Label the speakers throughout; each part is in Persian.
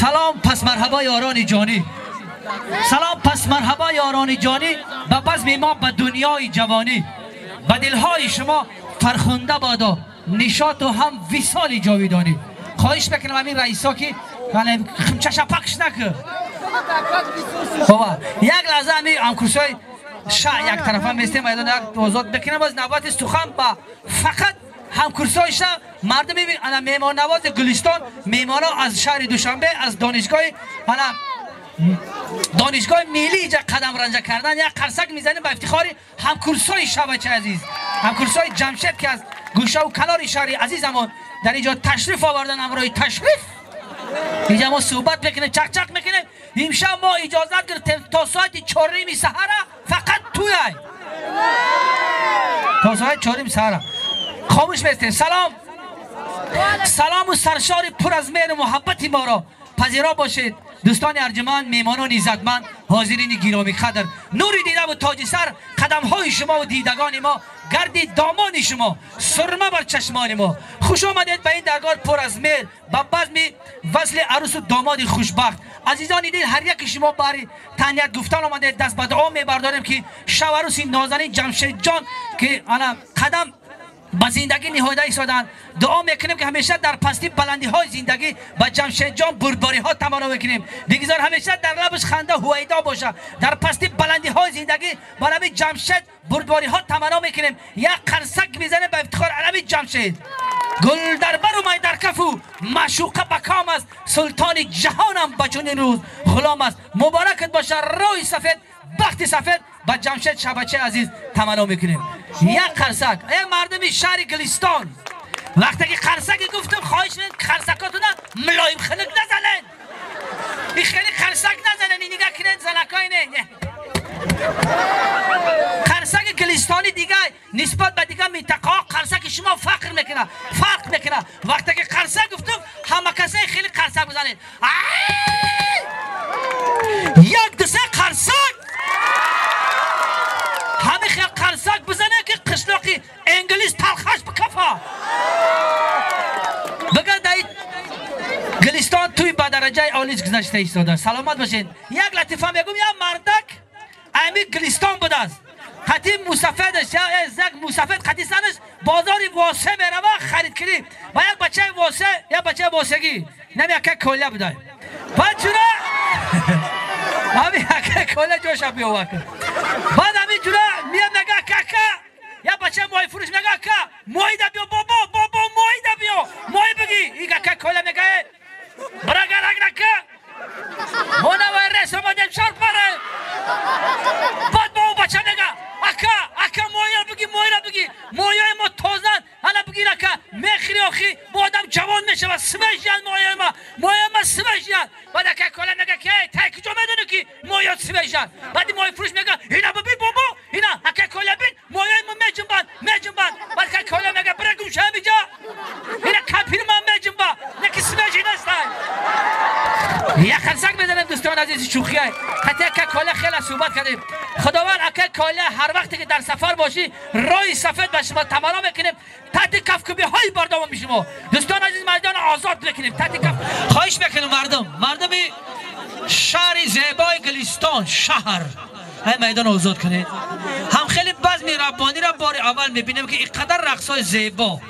Speaker 1: سلام پس مرحبا یاران جانی، سلام پس مرحبا یاران جانی، به بزم ما به دنیای جوانی، به دلهای شما فرخنده بادا نشاط و هم وصال جاویدانی. خواهش بکنم همین رئیسا که خمچش پکش نکه بابا یک لحظه همین همکرسای شا یک طرفه میستیم ایدان یک توضیحات بکنم از نوبت سخن با فقط همکرسای شا مردم ببین انا میمان نواز گلستان میمانا از شهر دوشنبه از دانشگاه ملی اینجا قدم رنجه کردن یک قرصک میزنیم به افتخار همکرسای شبچه عزیز، همکرسای جمشید که از گوشه و کنار شهر عزیزمون در اینجا تشریف آوردن. امروز تشریف اینجا ما صحبت بکنیم چک چک میکنیم. امشب ما اجازت گرفتیم تا ساعت 4 سحر فقط توی تا ساعت 4 سحر خاموش بیستیم. سلام و سرشار پر از مهر و محبت ما را پذیرا باشید دوستان ارجمند، میمانان عزتمند، حاضرین گرامی قدر. نور دیده و تاج سر قدم های شما و دیدگان ما، گرد دامان شما سرمه بر چشمان ما. خوش آمدید به این درگاه پر از مهر با بزم وصل عروس و داماد خوشبخت. عزیزان دل هر یک شما برای تهنیت گفتن آمدید. دست به دعا میبرداریم که شب عروس نازنین جمشید جان که انا قدم با زندگی نهاده ایستادن، دعا میکنیم که همیشه در پستی بلندی های زندگی با جمشید جان بردباری ها تمنا میکنیم. بگذار همیشه در لبش خنده هویدا باشه. در پستی بلندی های زندگی با لب جمشید بردباری ها تمنا میکنیم. یک قرصک میزنه به افتخار علم جمشید. گل در بر و مای در کفو معشوقه بکام است، سلطان جهانم بچون روز غلام است. مبارکت باشه روی سفید بخت سفید با جمشید شبچه عزیز تمنا میکنیم. یک قرصک ای مردم شهر گلستان، وقتی که قرصک گفتم خواهش میکنم قرصکاتون ملایم خلق نزنن، این خیلی قرصک نزنن، این نگاه کنید زنکای نه قرصک گلستانی دیگه نسبت به دیگه منطقه قرصک شما فرق میکنه. وقتی که قرصک گفتم همه کسی خیلی قرصک بزنید. یک دو سه قرصک همه خیلی قرصک بزنه که قشلاقی انگلیس تلخش بکفا بگه دایی گلستان توی با درجه اولیج گذشته ایستاده. سلامت باشین. یک لطیفه میگم یا مردک امی گلستان بوده است، خطی موسفدش یا زک موسفد خطی سنش بازاری واسه میره و خرید کردی و یک بچه واسه یا بچه واسگی نمی یک کوله بوده بچونه همی یک کوله جوشا بیاوه بعد همی جونه میاد نگه که یا بچه مای فروش نگه که مای دا بیا بابا مای دا بیا مای بگی ایگه که کوله نگه برگر اگ نکه منور رسم و دم شرط بره بعد با اون بچه نگه اکا مایه بگی مایه ما تازن هنه بگی نکه میخری آخی با آدم جوان میشه و سمش جان مایه ما سمش جان بعد اکا کوله نگه که تای کجا میدونی که مایه سمش جان بعد مایه فروش میگه اینا ببین بابا اینا اکا کوله بین مایه ما میجنبان بعد اکا کوله میگه برگم شه بیجا اینا کپیر ما میجنبا نکی سمش نستای یک خلصک بزنم دوستان عزیز شوخیه حتی اکا کوله خیلی صحبت کردیم. خداوند اکا کوله هر وقتی که در سفر باشی روی سفید به شما تمنا میکنیم تحت کفکبی های بردام میشیم. دوستان عزیز میدان آزاد بکنیم تحت کف خواهش میکنیم. مردم شهر زیبای گلستان شهر های میدان آزاد کنید. هم خیلی بزم ربانی را بار اول میبینیم که اینقدر رقصای زیبا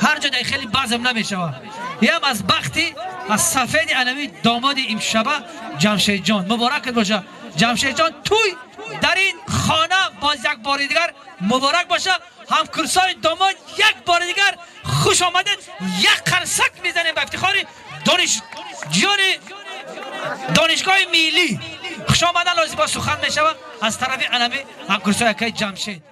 Speaker 1: هر جا خیلی بزم نمیشوه. هم از بختی از سفید علمی داماد امشبه جمشید جان مبارکت باشه. جمشید جان توی در این خانه باز یک بار دیگر مبارک باشه. هم کرسای داماد یک بار دیگر خوش آمدید. یک قرصک میزنیم به افتخار دانشگاه ملی. خوش آمدن لازم با سخن میشوه از طرف علمی هم کرسای جمشید.